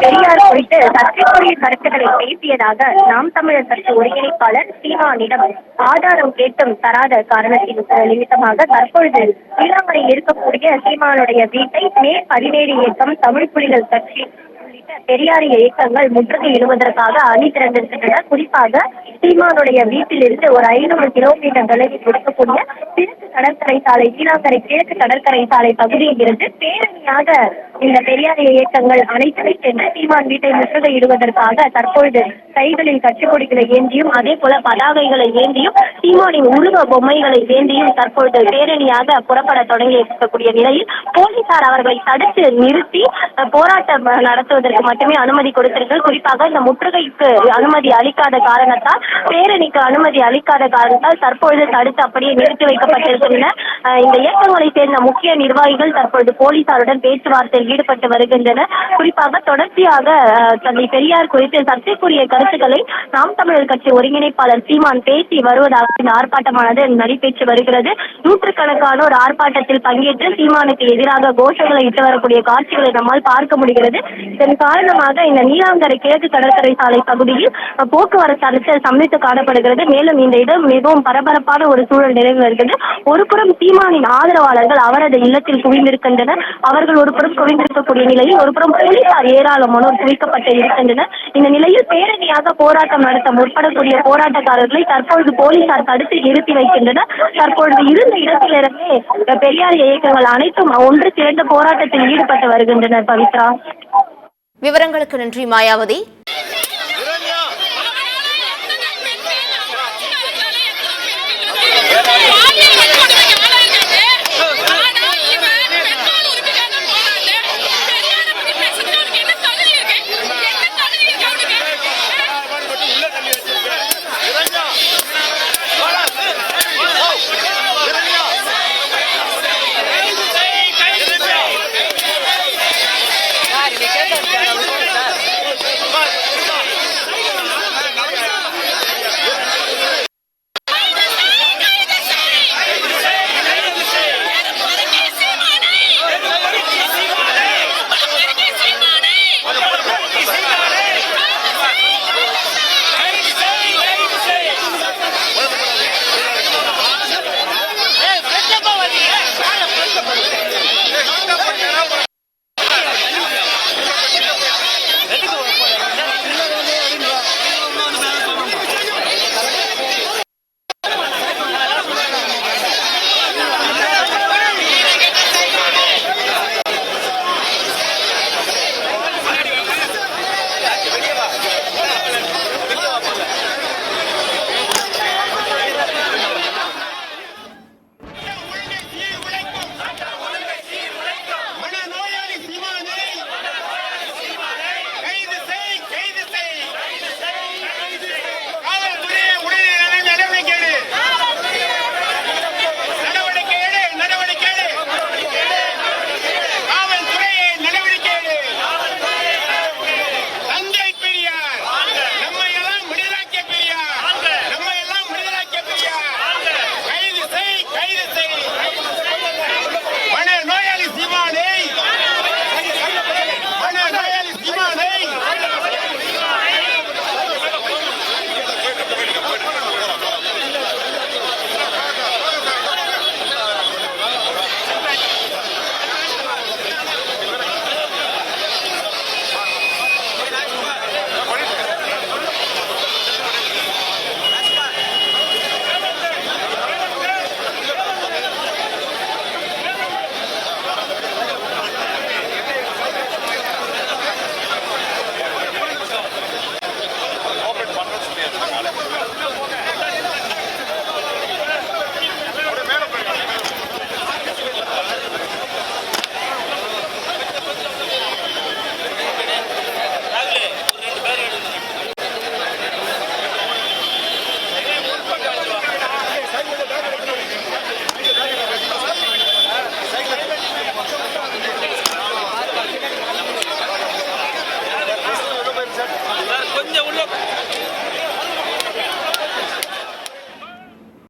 பெரியார் குறித்து சர்ச்சைக்குரிய கருத்துக்களை பேசியதாக நாம் தமிழர் கட்சி ஒருங்கிணைப்பாளர் சீமானிடம் ஆதாரம் கேட்டும் தராத காரணத்தின் நிமித்தமாக தற்பொழுது நீலாங்கரையில் இருக்கக்கூடிய சீமானுடைய வீட்டை மே 17 இயக்கம் தமிழ் புலிகள் கட்சி பெரியாரிய இயக்கங்கள் முற்றுகையிடுவதற்காக அணி திரண்டிருக்கின்றன. குறிப்பாக சீமானுடைய வீட்டிலிருந்து ஒரு 500 கிலோமீட்டர் தொலைவில் இருக்கக்கூடிய கிழக்கு கடற்கரை சாலை நீலாங்கரை கிழக்கு கடற்கரை சாலை பகுதியில் இருந்து பேரணியாக இந்த பெரியாரிய இயக்கங்கள் அனைத்துமே சென்று சீமான் வீட்டை முற்றுகையிடுவதற்காக தற்பொழுது கைகளில் கட்சிக்கொடிகளை ஏந்தியும் அதே போல பதாகைகளை ஏந்தியும் சீமானின் உருவ பொம்மைகளை ஏந்தியும் தற்பொழுது பேரணியாக புறப்பட தொடங்கி இருக்கக்கூடிய நிலையில் போலீசார் அவர்களை தடுத்து நிறுத்தி போராட்டம் நடத்துவதற்கு மட்டுமே அனுமதி கொடுத்திருக்கிறது. குறிப்பாக இந்த முற்றுகைக்கு அனுமதி அளிக்காத காரணத்தால் பேரணிக்கு அனுமதி அளிக்காத காரணத்தால் தற்பொழுது தடுத்து அப்படியே நிறுத்தி வைக்கப்பட்டிருக்கின்றன. இந்த இயக்கங்களை சேர்ந்த முக்கிய நிர்வாகிகள் தற்பொழுது போலீசாருடன் பேச்சுவார்த்தையில் ஈடுபட்டு வருகின்றனர். குறிப்பாக தொடர்ச்சியாக தந்தை பெரியார் குறித்து சர்ச்சைக்குரிய கருத்துக்களை நாம் தமிழர் கட்சி ஒருங்கிணைப்பாளர் சீமான் பேசி வருவதாக இந்த ஆர்ப்பாட்டமானது நடைபெற்று வருகிறது. நூற்றுக்கணக்கானோர் ஆர்ப்பாட்டத்தில் பங்கேற்று சீமானுக்கு எதிராக கோஷங்களை இட்டு வரக்கூடிய காட்சிகளை நம்மால் பார்க்க முடிகிறது. இதன் காரணமாக இந்த நீலாங்கரை கிழக்கு கடற்கரை சாலை பகுதியில் போக்குவரத்து அலைச்சல் சமைத்து காணப்படுகிறது. மேலும் இந்த இடம் மிகவும் பரபரப்பான ஒரு சூழல் நிலவி வருகிறது. ஒருபுறம் சீமானின் ஆதரவாளர்கள் அவரது இல்லத்தில் குவிந்திருக்கின்றனர். அவர்கள் ஒருபுறம் குவிந்திருக்கக்கூடிய நிலையில் ஒருபுறம் போலீசார் ஏராளமானோர் குவிக்கப்பட்டு இருக்கின்றனர். இந்த நிலையில் பேரணியாக போராட்டம் நடத்த முற்படக்கூடிய போராட்டக்காரர்களை தற்பொழுது போலீசார் தடுத்து நிறுத்தி வைக்கின்றனர். தற்பொழுது இருந்த இடத்திலிருந்தே பெரியார் இயக்கங்கள் அனைத்தும் ஒன்று சேர்ந்த போராட்டத்தில் ஈடுபட்டு வருகின்றனர். பவித்ரா, விவரங்களுக்கு நன்றி மாயாவதி.